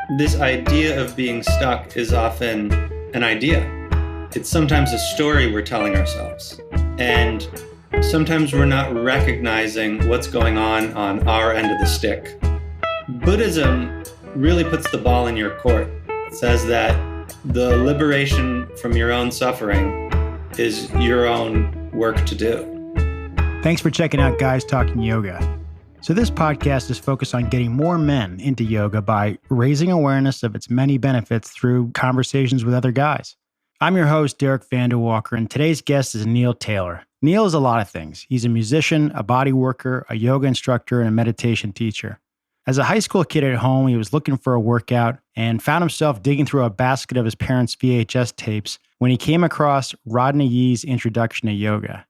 This idea of being stuck is often an idea. It's sometimes a story we're telling ourselves. And sometimes we're not recognizing what's going on our end of the stick. Buddhism really puts the ball in your court. It says that the liberation from your own suffering is your own work to do. Thanks for checking out Guys Talking Yoga. So this podcast is focused on getting more men into yoga by raising awareness of its many benefits through conversations with other guys. I'm your host, Derek Vanderwalker, and today's guest is Neil Taylor. Neil is a lot of things. He's a musician, a body worker, a yoga instructor, and a meditation teacher. As a high school kid at home, he was looking for a workout and found himself digging through a basket of his parents' VHS tapes when he came across Rodney Yee's Introduction to Yoga.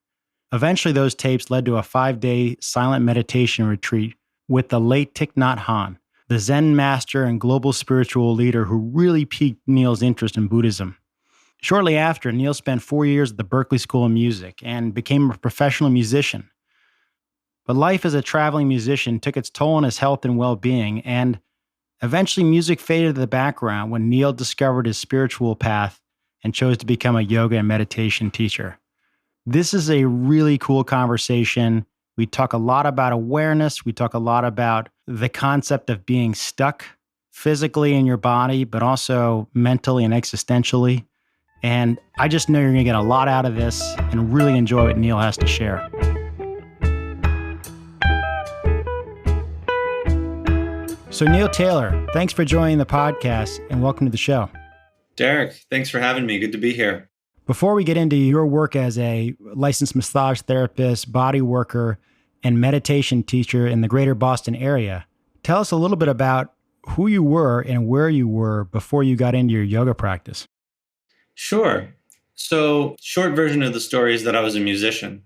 Eventually, those tapes led to a 5-day silent meditation retreat with the late Thich Nhat Hanh, the Zen master and global spiritual leader who really piqued Neil's interest in Buddhism. Shortly after, Neil spent 4 years at the Berklee School of Music and became a professional musician. But life as a traveling musician took its toll on his health and well-being, and eventually music faded to the background when Neil discovered his spiritual path and chose to become a yoga and meditation teacher. This is a really cool conversation. We talk a lot about awareness. We talk a lot about the concept of being stuck physically in your body, but also mentally and existentially. And I just know you're going to get a lot out of this and really enjoy what Neil has to share. So Neil Taylor, thanks for joining the podcast and welcome to the show. Derek, thanks for having me. Good to be here. Before we get into your work as a licensed massage therapist, body worker, and meditation teacher in the greater Boston area, tell us a little bit about who you were and where you were before you got into your yoga practice. Sure. So, short version of the story is that I was a musician.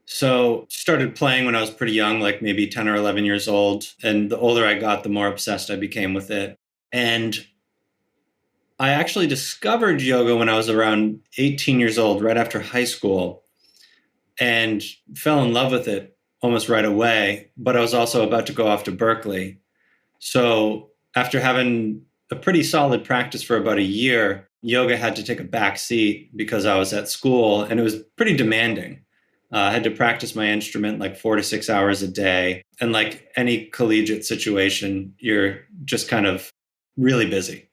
So, started playing when I was pretty young, like maybe 10 or 11 years old. And the older I got, the more obsessed I became with it. And I actually discovered yoga when I was around 18 years old, right after high school, and fell in love with it almost right away. But I was also about to go off to Berklee. So after having a pretty solid practice for about a year, yoga had to take a back seat because I was at school and it was pretty demanding. I had to practice my instrument like 4 to 6 hours a day. And like any collegiate situation, you're just kind of really busy.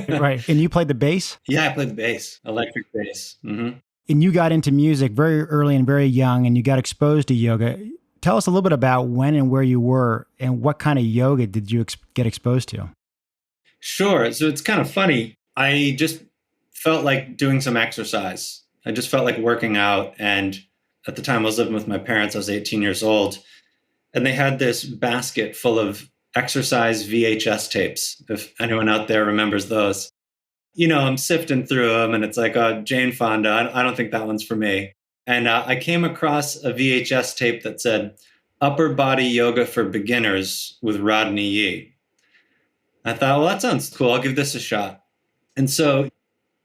Right. And you played the bass? Yeah, I played the bass, electric bass. Mm-hmm. And you got into music very early and very young, and you got exposed to yoga. Tell us a little bit about when and where you were, and what kind of yoga did you get exposed to? Sure. So it's kind of funny. I just felt like doing some exercise. I just felt like working out. And at the time I was living with my parents, I was 18 years old. And they had this basket full of exercise VHS tapes, if anyone out there remembers those. You know, I'm sifting through them and it's like, Jane Fonda, I don't think that one's for me. And I came across a VHS tape that said, Upper Body Yoga for Beginners with Rodney Yee. I thought, well, that sounds cool. I'll give this a shot. And so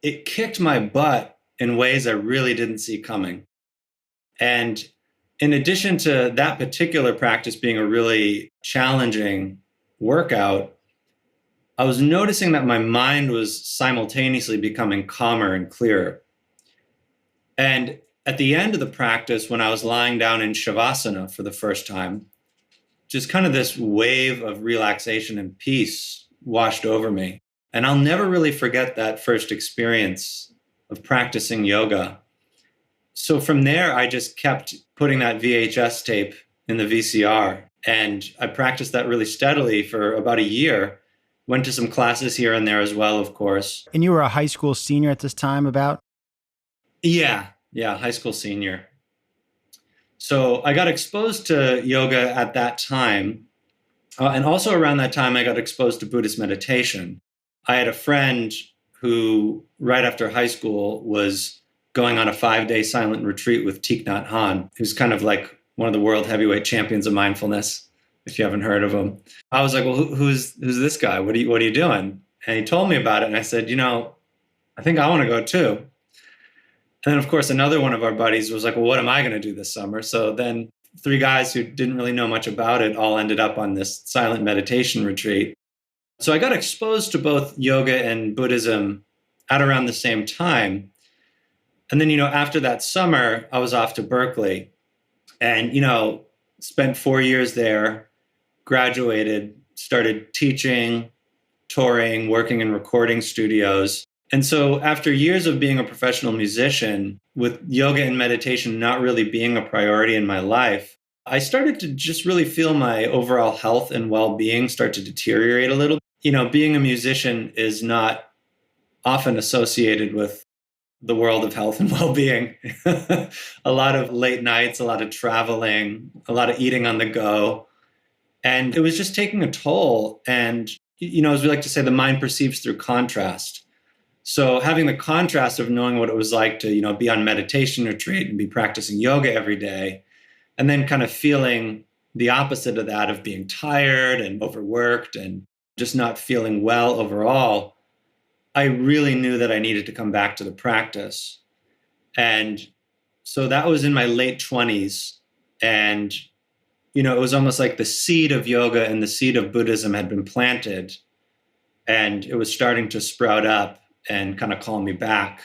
it kicked my butt in ways I really didn't see coming. And in addition to that particular practice being a really challenging workout, I was noticing that my mind was simultaneously becoming calmer and clearer. And at the end of the practice, when I was lying down in Shavasana for the first time, just kind of this wave of relaxation and peace washed over me. And I'll never really forget that first experience of practicing yoga. So from there, I just kept putting that VHS tape in the VCR. And I practiced that really steadily for about a year. Went to some classes here and there as well, of course. And you were a high school senior at this time about? Yeah, high school senior. So I got exposed to yoga at that time. And also around that time, I got exposed to Buddhist meditation. I had a friend who, right after high school, was going on a 5-day silent retreat with Thich Nhat Hanh, who's kind of like one of the world heavyweight champions of mindfulness, if you haven't heard of him. I was like, well, who's this guy? What are you doing? And he told me about it. And I said, I think I want to go too. And then, of course, another one of our buddies was like, well, what am I going to do this summer? So then 3 guys who didn't really know much about it all ended up on this silent meditation retreat. So I got exposed to both yoga and Buddhism at around the same time. And then, after that summer, I was off to Berkeley and, spent 4 years there, graduated, started teaching, touring, working in recording studios. And so after years of being a professional musician, with yoga and meditation not really being a priority in my life, I started to just really feel my overall health and well-being start to deteriorate a little. Being a musician is not often associated with the world of health and well-being. A lot of late nights, a lot of traveling, a lot of eating on the go. And it was just taking a toll. And, as we like to say, the mind perceives through contrast. So having the contrast of knowing what it was like to, be on meditation retreat and be practicing yoga every day, and then kind of feeling the opposite of that, of being tired and overworked and just not feeling well overall, I really knew that I needed to come back to the practice. And so that was in my late 20s. And, it was almost like the seed of yoga and the seed of Buddhism had been planted, and it was starting to sprout up and kind of call me back.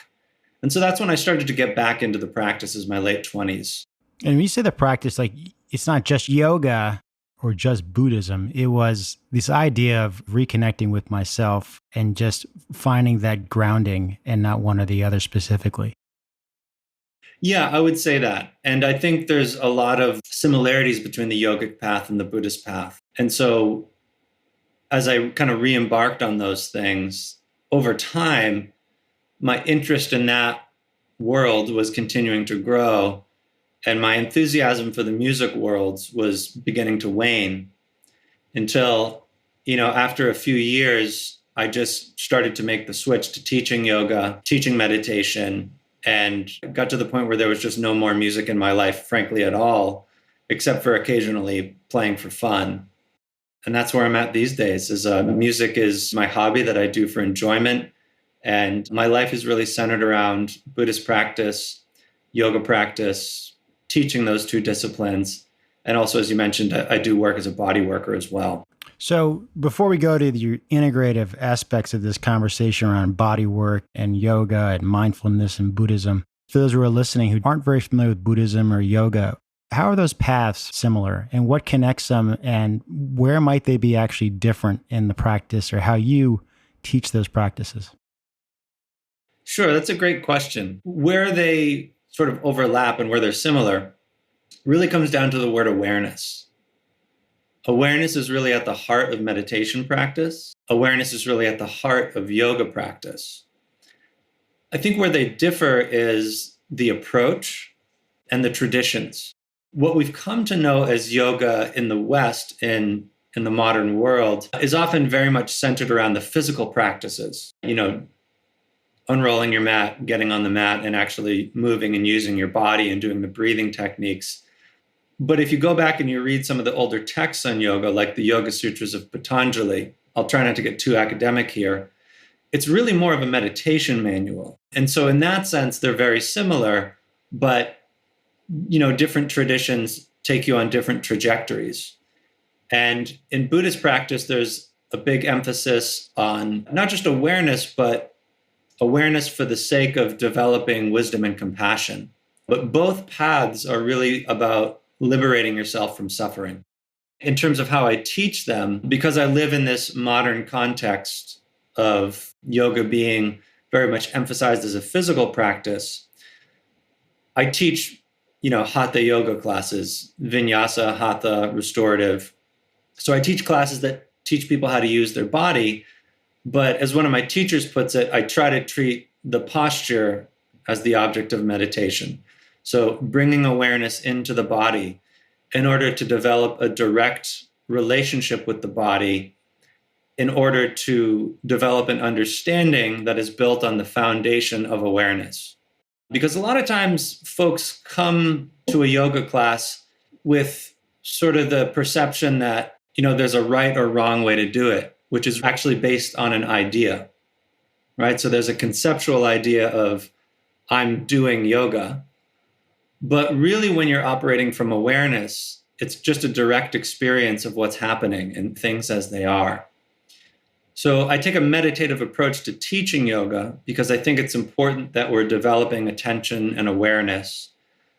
And so that's when I started to get back into the practices, my late 20s. And when you say the practice, like, it's not just yoga or just Buddhism. It was this idea of reconnecting with myself and just finding that grounding and not one or the other specifically. Yeah, I would say that. And I think there's a lot of similarities between the yogic path and the Buddhist path. And so as I kind of re-embarked on those things, over time, my interest in that world was continuing to grow. And my enthusiasm for the music worlds was beginning to wane until, after a few years, I just started to make the switch to teaching yoga, teaching meditation, and got to the point where there was just no more music in my life, frankly, at all, except for occasionally playing for fun. And that's where I'm at these days. Music is my hobby that I do for enjoyment. And my life is really centered around Buddhist practice, yoga practice, teaching those two disciplines. And also, as you mentioned, I do work as a body worker as well. So before we go to the integrative aspects of this conversation around body work and yoga and mindfulness and Buddhism, for those who are listening who aren't very familiar with Buddhism or yoga, how are those paths similar and what connects them, and where might they be actually different in the practice or how you teach those practices? Sure, that's a great question. Where they sort of overlap and where they're similar really comes down to the word awareness. Awareness is really at the heart of meditation practice. Awareness is really at the heart of yoga practice. I think where they differ is the approach and the traditions. What we've come to know as yoga in the West, in the modern world, is often very much centered around the physical practices. Unrolling your mat, getting on the mat, and actually moving and using your body and doing the breathing techniques. But if you go back and you read some of the older texts on yoga, like the Yoga Sutras of Patanjali, I'll try not to get too academic here, it's really more of a meditation manual. And so in that sense, they're very similar, but different traditions take you on different trajectories. And in Buddhist practice, there's a big emphasis on not just awareness, but awareness for the sake of developing wisdom and compassion. But both paths are really about liberating yourself from suffering. In terms of how I teach them, because I live in this modern context of yoga being very much emphasized as a physical practice, I teach, hatha yoga classes, vinyasa, hatha, restorative. So I teach classes that teach people how to use their body. But as one of my teachers puts it, I try to treat the posture as the object of meditation. So bringing awareness into the body in order to develop a direct relationship with the body, in order to develop an understanding that is built on the foundation of awareness. Because a lot of times folks come to a yoga class with sort of the perception that, there's a right or wrong way to do it, which is actually based on an idea, right? So there's a conceptual idea of I'm doing yoga. But really, when you're operating from awareness, it's just a direct experience of what's happening and things as they are. So I take a meditative approach to teaching yoga because I think it's important that we're developing attention and awareness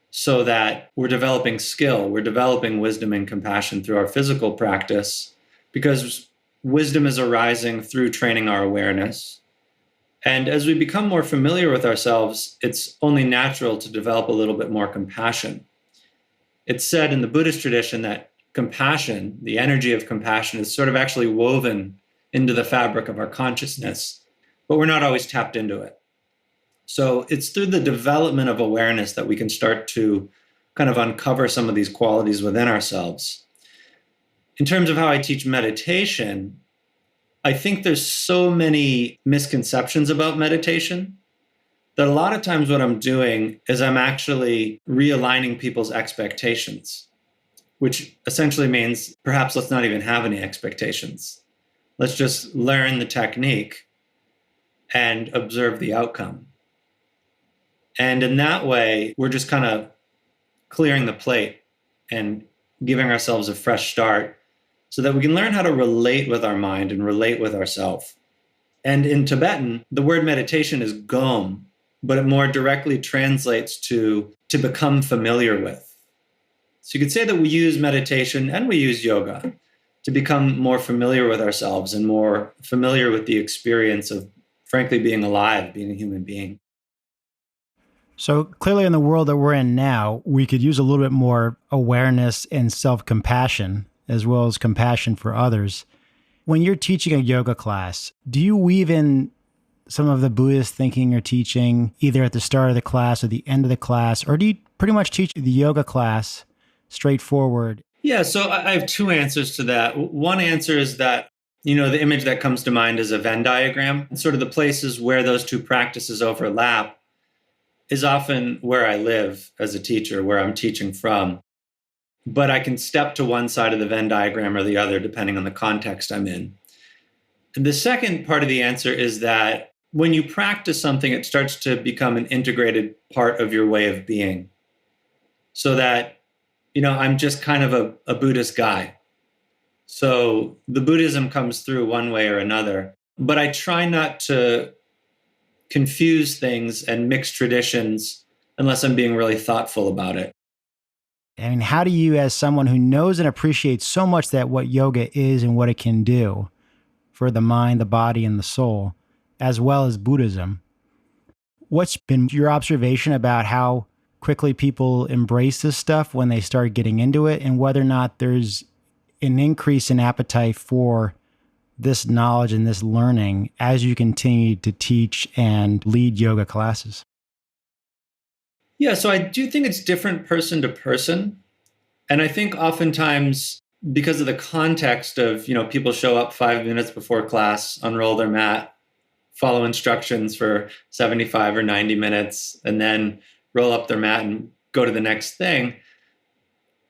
so that we're developing skill, we're developing wisdom and compassion through our physical practice, because wisdom is arising through training our awareness. And as we become more familiar with ourselves, it's only natural to develop a little bit more compassion. It's said in the Buddhist tradition that compassion, the energy of compassion, is sort of actually woven into the fabric of our consciousness, but we're not always tapped into it. So it's through the development of awareness that we can start to kind of uncover some of these qualities within ourselves. In terms of how I teach meditation, I think there's so many misconceptions about meditation that a lot of times what I'm doing is I'm actually realigning people's expectations, which essentially means perhaps let's not even have any expectations. Let's just learn the technique and observe the outcome. And in that way, we're just kind of clearing the plate and giving ourselves a fresh start so that we can learn how to relate with our mind and relate with ourselves. And in Tibetan, the word meditation is gom, but it more directly translates to become familiar with. So you could say that we use meditation and we use yoga to become more familiar with ourselves and more familiar with the experience of, frankly, being alive, being a human being. So clearly in the world that we're in now, we could use a little bit more awareness and self-compassion, as well as compassion for others. When you're teaching a yoga class, do you weave in some of the Buddhist thinking or teaching either at the start of the class or the end of the class, or do you pretty much teach the yoga class straightforward? Yeah, so I have two answers to that. One answer is that, the image that comes to mind is a Venn diagram. And sort of the places where those two practices overlap is often where I live as a teacher, where I'm teaching from. But I can step to one side of the Venn diagram or the other, depending on the context I'm in. And the second part of the answer is that when you practice something, it starts to become an integrated part of your way of being. So that, I'm just kind of a Buddhist guy. So the Buddhism comes through one way or another, but I try not to confuse things and mix traditions unless I'm being really thoughtful about it. I mean, how do you, as someone who knows and appreciates so much that what yoga is and what it can do for the mind, the body, and the soul, as well as Buddhism, what's been your observation about how quickly people embrace this stuff when they start getting into it, and whether or not there's an increase in appetite for this knowledge and this learning as you continue to teach and lead yoga classes? Yeah, so I do think it's different person to person. And I think oftentimes because of the context of, people show up 5 minutes before class, unroll their mat, follow instructions for 75 or 90 minutes, and then roll up their mat and go to the next thing.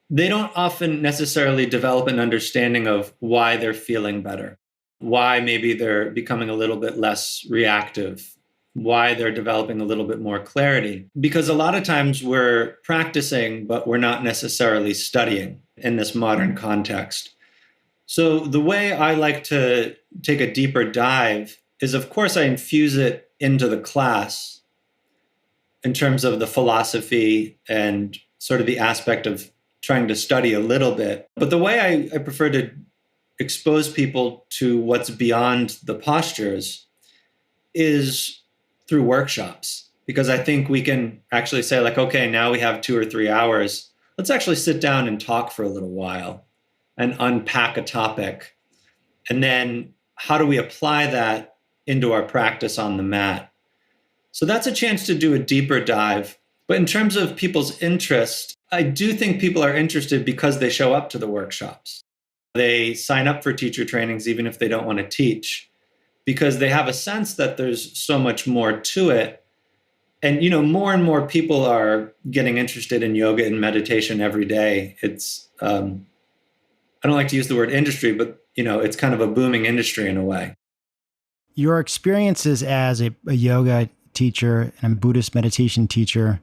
They don't often necessarily develop an understanding of why they're feeling better, why maybe they're becoming a little bit less reactive, why they're developing a little bit more clarity. Because a lot of times we're practicing, but we're not necessarily studying in this modern context. So the way I like to take a deeper dive is, of course, I infuse it into the class in terms of the philosophy and sort of the aspect of trying to study a little bit. But the way I prefer to expose people to what's beyond the postures is through workshops, because I think we can actually say, like, okay, now we have 2 or 3 hours. Let's actually sit down and talk for a little while and unpack a topic. And then how do we apply that into our practice on the mat? So that's a chance to do a deeper dive. But in terms of people's interest, I do think people are interested because they show up to the workshops. They sign up for teacher trainings even if they don't want to teach, because they have a sense that there's so much more to it. And, more and more people are getting interested in yoga and meditation every day. It's, I don't like to use the word industry, but, it's kind of a booming industry in a way. Your experiences as a yoga teacher and a Buddhist meditation teacher,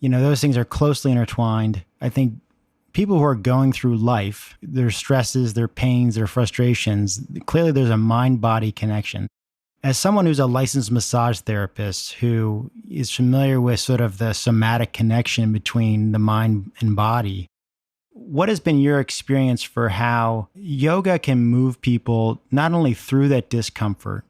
those things are closely intertwined. I think people who are going through life, their stresses, their pains, their frustrations, clearly there's a mind-body connection. As someone who's a licensed massage therapist who is familiar with sort of the somatic connection between the mind and body, what has been your experience for how yoga can move people not only through that discomfort,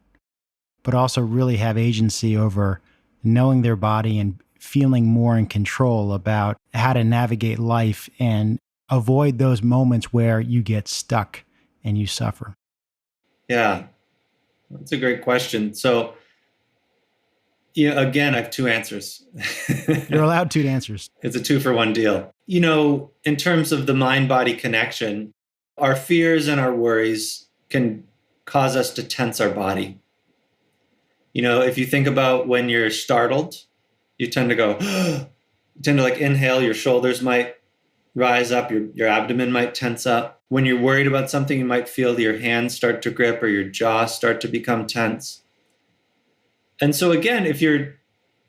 but also really have agency over knowing their body and feeling more in control about how to navigate life and avoid those moments where you get stuck and you suffer? Yeah, that's a great question. So, again, I have two answers. You're allowed two answers. It's a 2-for-1 deal. In terms of the mind-body connection, our fears and our worries can cause us to tense our body. If you think about when you're startled, you tend to go, you tend to like inhale, your shoulders might rise up, your abdomen might tense up. When you're worried about something, you might feel your hands start to grip or your jaw start to become tense. And so again, if you're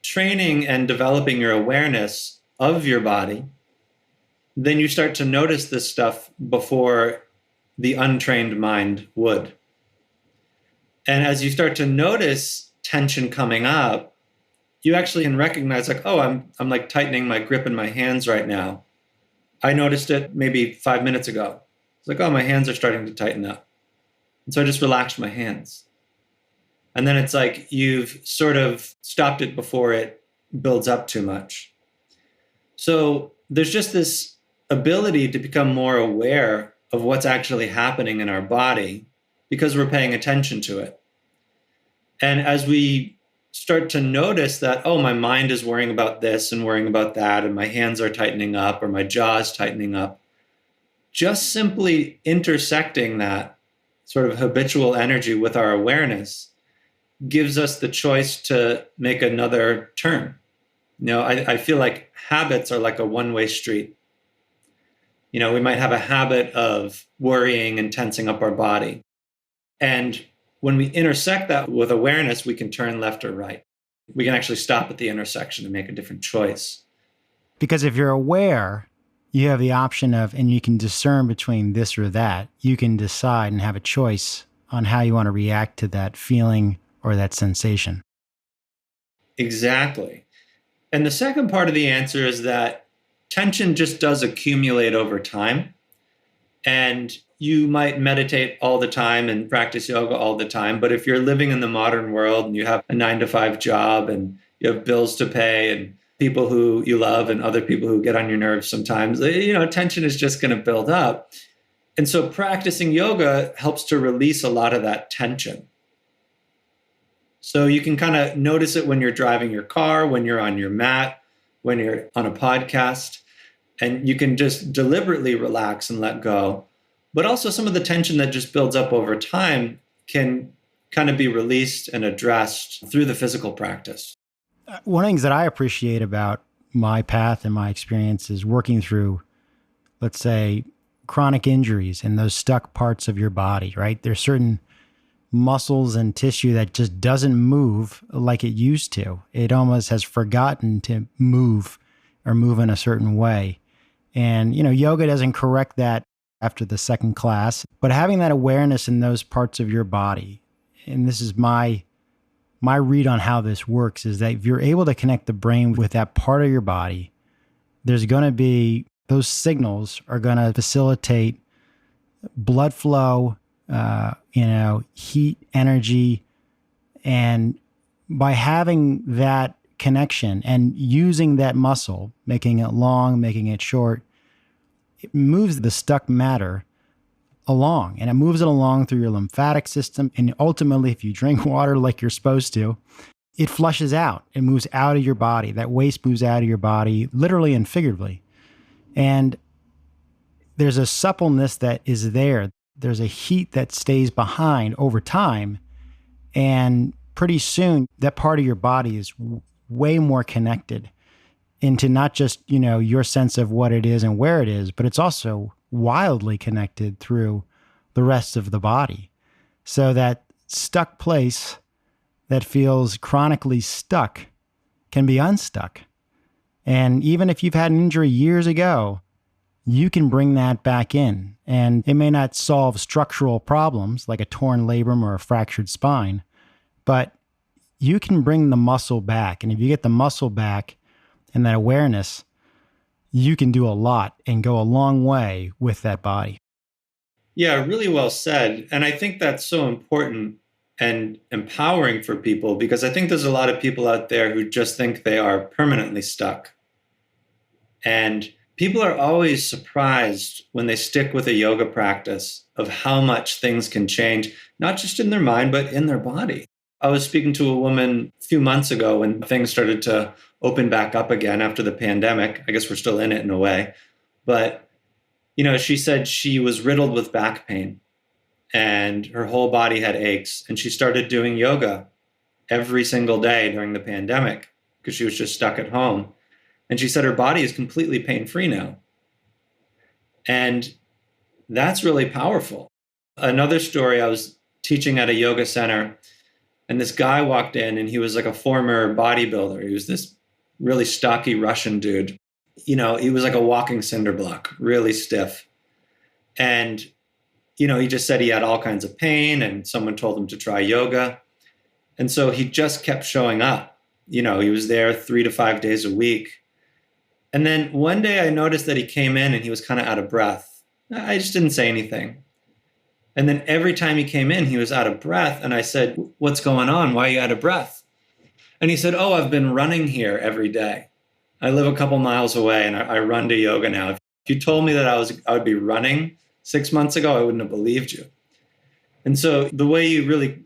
training and developing your awareness of your body, then you start to notice this stuff before the untrained mind would. And as you start to notice tension coming up, you actually can recognize like, oh, I'm like tightening my grip in my hands right now. I noticed it maybe 5 minutes ago. It's like, oh, my hands are starting to tighten up. And so I just relaxed my hands. And then it's like you've sort of stopped it before it builds up too much. So there's just this ability to become more aware of what's actually happening in our body because we're paying attention to it. And as we start to notice that, oh, my mind is worrying about this and worrying about that, and my hands are tightening up or my jaw is tightening up, just simply intersecting that sort of habitual energy with our awareness gives us the choice to make another turn. I feel like habits are like a one-way street. We might have a habit of worrying and tensing up our body. And when we intersect that with awareness, we can turn left or right. We can actually stop at the intersection and make a different choice. Because if you're aware, you have the option of, and you can discern between this or that. You can decide and have a choice on how you want to react to that feeling or that sensation. Exactly. And the second part of the answer is that tension just does accumulate over time. And you might meditate all the time and practice yoga all the time. But if you're living in the modern world and you have a 9-to-5 job and you have bills to pay and people who you love and other people who get on your nerves sometimes, tension is just going to build up. And so practicing yoga helps to release a lot of that tension. So you can kind of notice it when you're driving your car, when you're on your mat, when you're on a podcast, and you can just deliberately relax and let go. But also some of the tension that just builds up over time can kind of be released and addressed through the physical practice. One of the things that I appreciate about my path and my experience is working through, let's say, chronic injuries and those stuck parts of your body, right? There's certain muscles and tissue that just doesn't move like it used to. It almost has forgotten to move or move in a certain way. And, yoga doesn't correct that after the second class, but having that awareness in those parts of your body, and this is my read on how this works, is that if you're able to connect the brain with that part of your body, there's going to be, those signals are going to facilitate blood flow, heat, energy. And by having that connection and using that muscle, making it long, making it short, it moves the stuck matter along, and it moves it along through your lymphatic system. And ultimately, if you drink water like you're supposed to, it flushes out. It moves out of your body. That waste moves out of your body, literally and figuratively. And there's a suppleness that is there. There's a heat that stays behind over time. And pretty soon, that part of your body is way more connected into not just, your sense of what it is and where it is, but it's also wildly connected through the rest of the body. So that stuck place that feels chronically stuck can be unstuck. And even if you've had an injury years ago, you can bring that back in. And it may not solve structural problems like a torn labrum or a fractured spine, but you can bring the muscle back. And if you get the muscle back and that awareness, you can do a lot and go a long way with that body. Yeah, really well said. And I think that's so important and empowering for people, because I think there's a lot of people out there who just think they are permanently stuck. And people are always surprised when they stick with a yoga practice of how much things can change, not just in their mind, but in their body. I was speaking to a woman a few months ago when things started to open back up again after the pandemic. I guess we're still in it in a way. But, she said she was riddled with back pain and her whole body had aches. And she started doing yoga every single day during the pandemic because she was just stuck at home. And she said her body is completely pain-free now. And that's really powerful. Another story, I was teaching at a yoga center, and this guy walked in, and he was like a former bodybuilder. He was this really stocky Russian dude. He was like a walking cinder block, really stiff. And, he just said he had all kinds of pain, and someone told him to try yoga. And so he just kept showing up. He was there 3 to 5 days a week. And then one day I noticed that he came in and he was kind of out of breath. I just didn't say anything. And then every time he came in, he was out of breath. And I said, "What's going on? Why are you out of breath?" And he said, "Oh, I've been running here every day. I live a couple miles away and I run to yoga now. If you told me that I would be running 6 months ago, I wouldn't have believed you." And so the way you really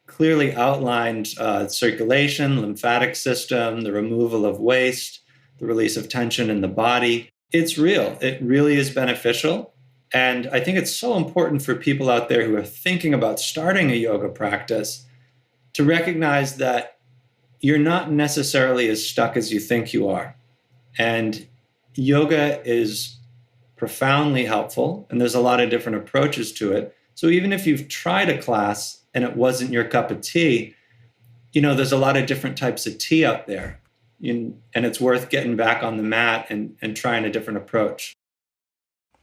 clearly outlined circulation, lymphatic system, the removal of waste, the release of tension in the body, it's real. It really is beneficial. And I think it's so important for people out there who are thinking about starting a yoga practice to recognize that you're not necessarily as stuck as you think you are. And yoga is profoundly helpful, and there's a lot of different approaches to it. So even if you've tried a class and it wasn't your cup of tea, there's a lot of different types of tea out there. And it's worth getting back on the mat and trying a different approach.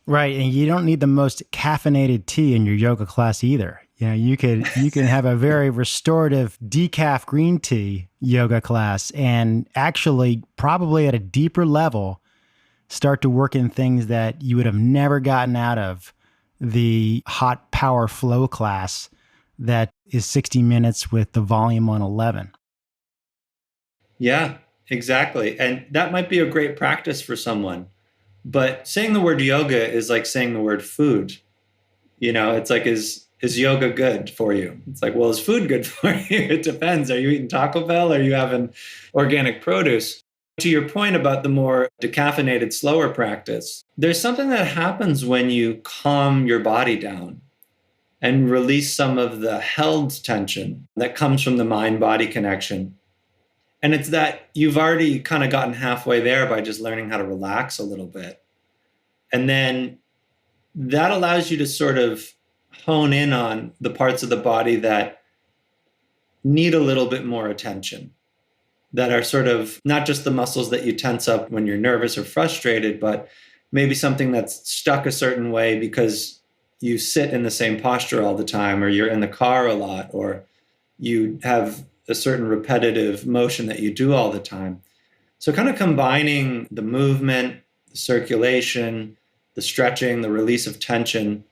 Right. And you don't need the most caffeinated tea in your yoga class either. You can have a very restorative decaf green tea yoga class and actually probably at a deeper level start to work in things that you would have never gotten out of the hot power flow class that is 60 minutes with the volume on 11. Yeah, exactly. And that might be a great practice for someone. But saying the word yoga is like saying the word food. It's like, is yoga good for you? It's like, well, is food good for you? It depends. Are you eating Taco Bell? Are you having organic produce? To your point about the more decaffeinated, slower practice, there's something that happens when you calm your body down and release some of the held tension that comes from the mind-body connection. And it's that you've already kind of gotten halfway there by just learning how to relax a little bit. And then that allows you to sort of hone in on the parts of the body that need a little bit more attention, that are sort of not just the muscles that you tense up when you're nervous or frustrated, but maybe something that's stuck a certain way because you sit in the same posture all the time, or you're in the car a lot, or you have a certain repetitive motion that you do all the time. So kind of combining the movement, the circulation, the stretching, the release of tension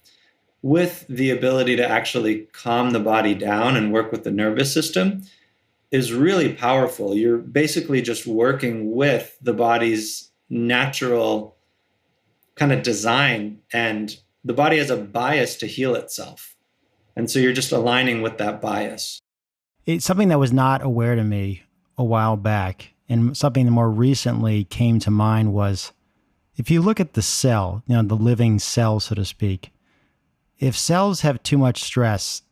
with the ability to actually calm the body down and work with the nervous system is really powerful. You're basically just working with the body's natural kind of design, and the body has a bias to heal itself. And so you're just aligning with that bias. It's something that was not aware to me a while back, and something that more recently came to mind was, if you look at the cell, the living cell, so to speak, if cells have too much stress,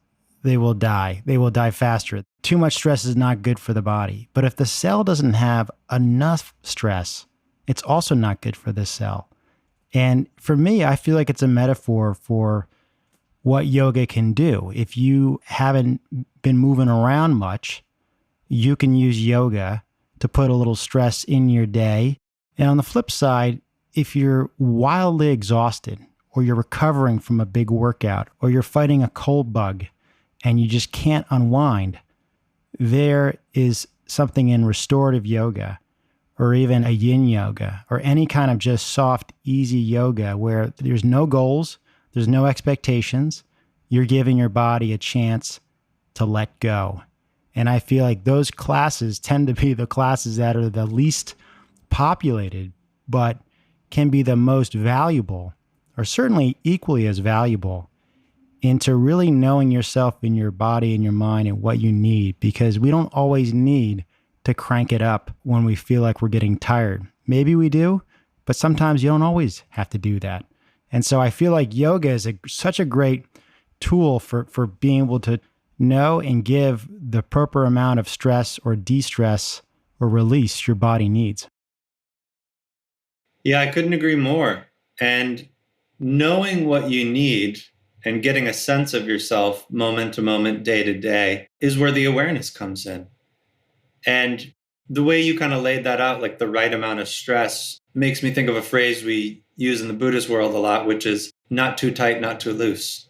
they will die. They will die faster. Too much stress is not good for the body. But if the cell doesn't have enough stress, it's also not good for the cell. And for me, I feel like it's a metaphor for what yoga can do. If you haven't been moving around much, you can use yoga to put a little stress in your day. And on the flip side, if you're wildly exhausted, or you're recovering from a big workout, or you're fighting a cold bug and you just can't unwind, there is something in restorative yoga or even a yin yoga or any kind of just soft, easy yoga where there's no goals, there's no expectations. You're giving your body a chance to let go. And I feel like those classes tend to be the classes that are the least populated, but can be the most valuable, or certainly equally as valuable, into really knowing yourself and your body and your mind and what you need, because we don't always need to crank it up when we feel like we're getting tired. Maybe we do, but sometimes you don't always have to do that. And so I feel like yoga is such a great tool for being able to know and give the proper amount of stress or de-stress or release your body needs. Yeah, I couldn't agree more. And knowing what you need and getting a sense of yourself moment to moment, day to day, is where the awareness comes in. And the way you kind of laid that out, like the right amount of stress, makes me think of a phrase we use in the Buddhist world a lot, which is not too tight, not too loose.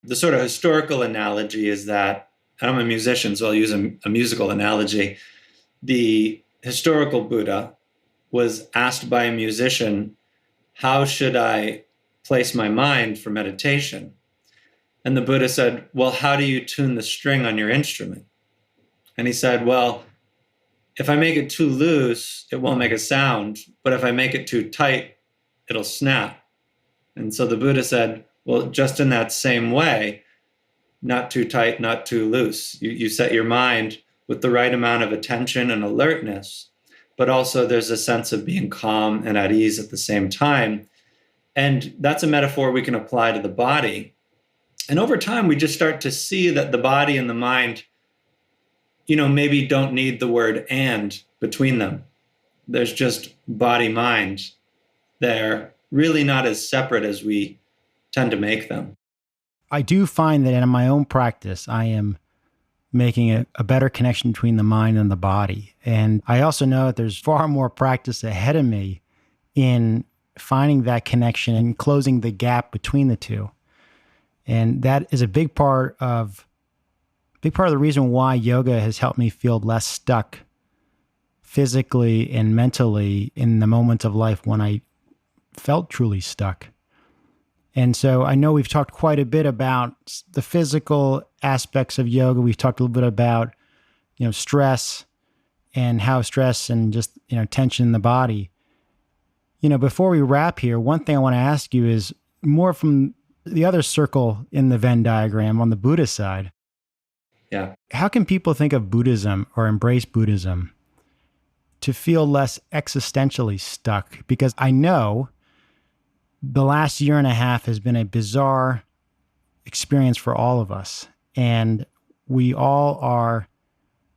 The sort of historical analogy is that, and I'm a musician, so I'll use a musical analogy. The historical Buddha was asked by a musician, how should I place my mind for meditation? And the Buddha said, well, how do you tune the string on your instrument? And he said, well, if I make it too loose, it won't make a sound. But if I make it too tight, it'll snap. And so the Buddha said, well, just in that same way, not too tight, not too loose. You set your mind with the right amount of attention and alertness, but also there's a sense of being calm and at ease at the same time. And that's a metaphor we can apply to the body. And over time, we just start to see that the body and the mind, maybe don't need the word and between them. There's just body, mind. They're really not as separate as we tend to make them. I do find that in my own practice, I am making a better connection between the mind and the body. And I also know that there's far more practice ahead of me in finding that connection and closing the gap between the two. And that is a big part of the reason why yoga has helped me feel less stuck physically and mentally in the moments of life when I felt truly stuck. And so I know we've talked quite a bit about the physical aspects of yoga. We've talked a little bit about, stress and how stress and just, tension in the body. Before we wrap here, one thing I want to ask you is more from the other circle in the Venn diagram on the Buddha side. Yeah. How can people think of Buddhism or embrace Buddhism to feel less existentially stuck? Because I know the last year and a half has been a bizarre experience for all of us. And we all are,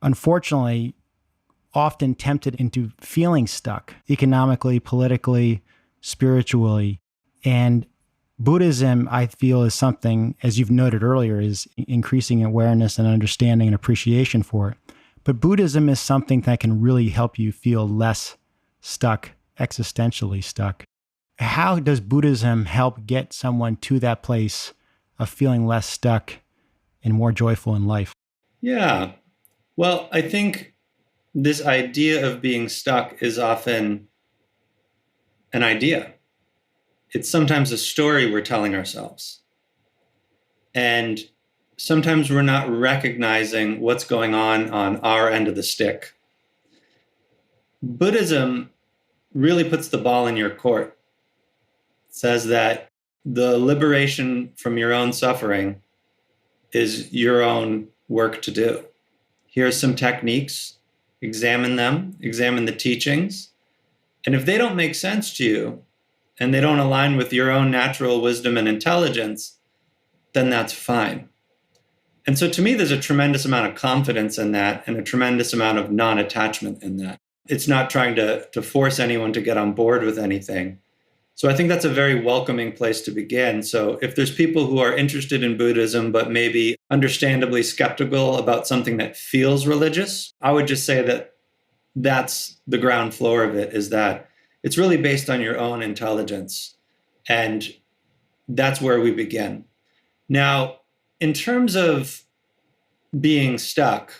unfortunately, often tempted into feeling stuck economically, politically, spiritually. And Buddhism, I feel, is something, as you've noted earlier, is increasing awareness and understanding and appreciation for it. But Buddhism is something that can really help you feel less stuck, existentially stuck. How does Buddhism help get someone to that place of feeling less stuck and more joyful in life? Yeah. Well, I think this idea of being stuck is often an idea. It's sometimes a story we're telling ourselves. And sometimes we're not recognizing what's going on our end of the stick. Buddhism really puts the ball in your court. It says that the liberation from your own suffering is your own work to do. Here's some techniques, examine them, examine the teachings. And if they don't make sense to you and they don't align with your own natural wisdom and intelligence, then that's fine. And so to me, there's a tremendous amount of confidence in that and a tremendous amount of non-attachment in that. It's not trying to force anyone to get on board with anything. So I think that's a very welcoming place to begin. So if there's people who are interested in Buddhism, but maybe understandably skeptical about something that feels religious, I would just say that that's the ground floor of it, is that It's really based on your own intelligence. And that's where we begin. Now, in terms of being stuck,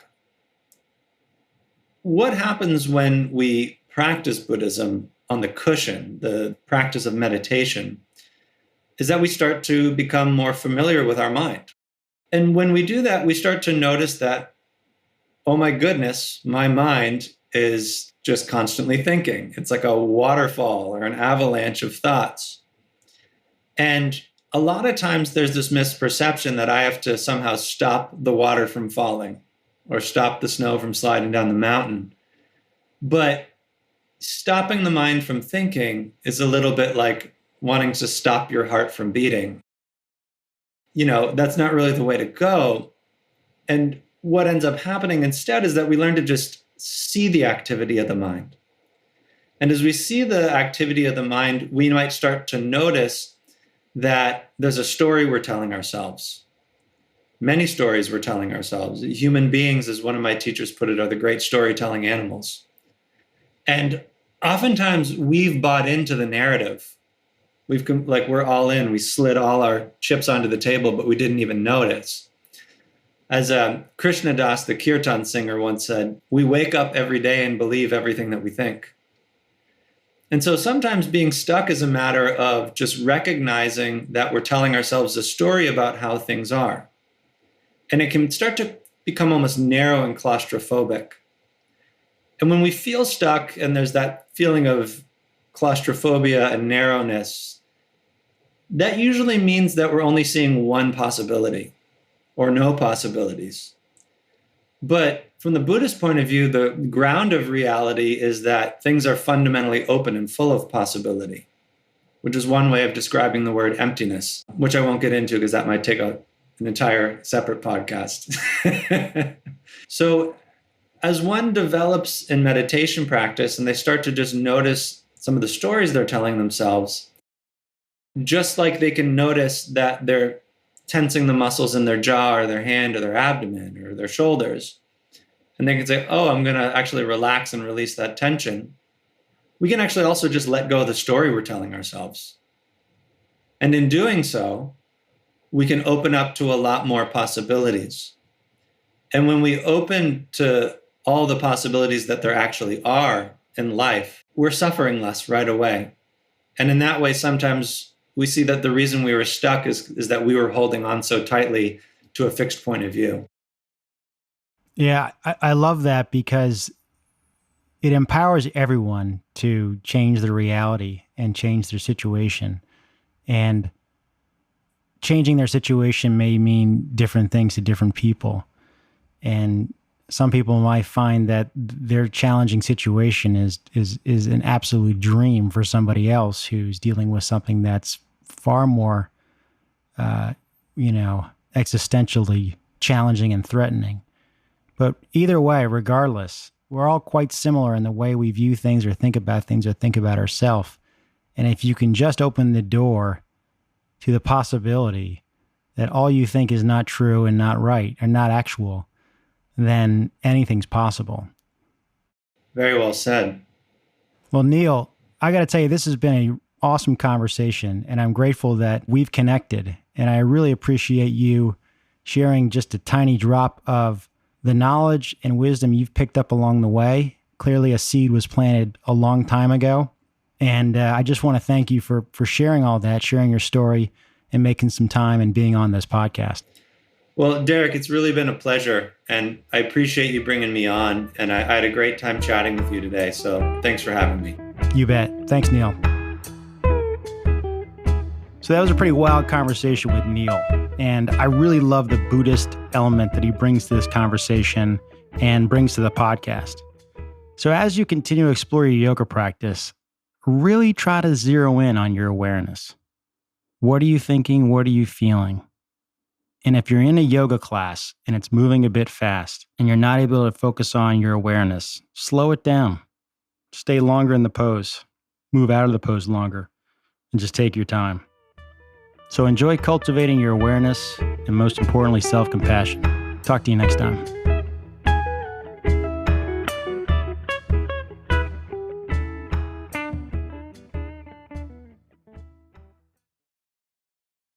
what happens when we practice Buddhism on the cushion, the practice of meditation, is that we start to become more familiar with our mind. And when we do that, we start to notice that, oh my goodness, my mind is just constantly thinking. It's like a waterfall or an avalanche of thoughts. And a lot of times there's this misperception that I have to somehow stop the water from falling or stop the snow from sliding down the mountain. But stopping the mind from thinking is a little bit like wanting to stop your heart from beating. That's not really the way to go. And what ends up happening instead is that we learn to just see the activity of the mind. And as we see the activity of the mind, we might start to notice that there's a story we're telling ourselves. Many stories we're telling ourselves. Human beings, as one of my teachers put it, are the great storytelling animals. And oftentimes we've bought into the narrative. We're all in. We slid all our chips onto the table, but we didn't even notice. As Krishna Das, the kirtan singer, once said, we wake up every day and believe everything that we think. And so sometimes being stuck is a matter of just recognizing that we're telling ourselves a story about how things are. And it can start to become almost narrow and claustrophobic. And when we feel stuck and there's that feeling of claustrophobia and narrowness, that usually means that we're only seeing one possibility or no possibilities. But from the Buddhist point of view, the ground of reality is that things are fundamentally open and full of possibility, which is one way of describing the word emptiness, which I won't get into because that might take an entire separate podcast. So as one develops in meditation practice and they start to just notice some of the stories they're telling themselves, just like they can notice that they're tensing the muscles in their jaw or their hand or their abdomen or their shoulders, and they can say, oh, I'm going to actually relax and release that tension. We can actually also just let go of the story we're telling ourselves. And in doing so, we can open up to a lot more possibilities. And when we open to all the possibilities that there actually are in life, we're suffering less right away. And in that way, sometimes we see that the reason we were stuck is that we were holding on so tightly to a fixed point of view. Yeah, I love that because it empowers everyone to change their reality and change their situation. And changing their situation may mean different things to different people. And some people might find that their challenging situation is an absolute dream for somebody else who's dealing with something that's far more, existentially challenging and threatening. But either way, regardless, we're all quite similar in the way we view things or think about things or think about ourselves. And if you can just open the door to the possibility that all you think is not true and not right or not actual, then anything's possible. Very well said. Well, Neil, I got to tell you, this has been an awesome conversation, and I'm grateful that we've connected. And I really appreciate you sharing just a tiny drop of the knowledge and wisdom you've picked up along the way. Clearly, a seed was planted a long time ago. And I just want to thank you for sharing all that, sharing your story, and making some time and being on this podcast. Well, Derek, it's really been a pleasure, and I appreciate you bringing me on, and I had a great time chatting with you today, so thanks for having me. You bet. Thanks, Neil. So that was a pretty wild conversation with Neil, and I really love the Buddhist element that he brings to this conversation and brings to the podcast. So as you continue to explore your yoga practice, really try to zero in on your awareness. What are you thinking? What are you feeling? And if you're in a yoga class and it's moving a bit fast and you're not able to focus on your awareness, slow it down. Stay longer in the pose. Move out of the pose longer and just take your time. So enjoy cultivating your awareness and most importantly, self-compassion. Talk to you next time.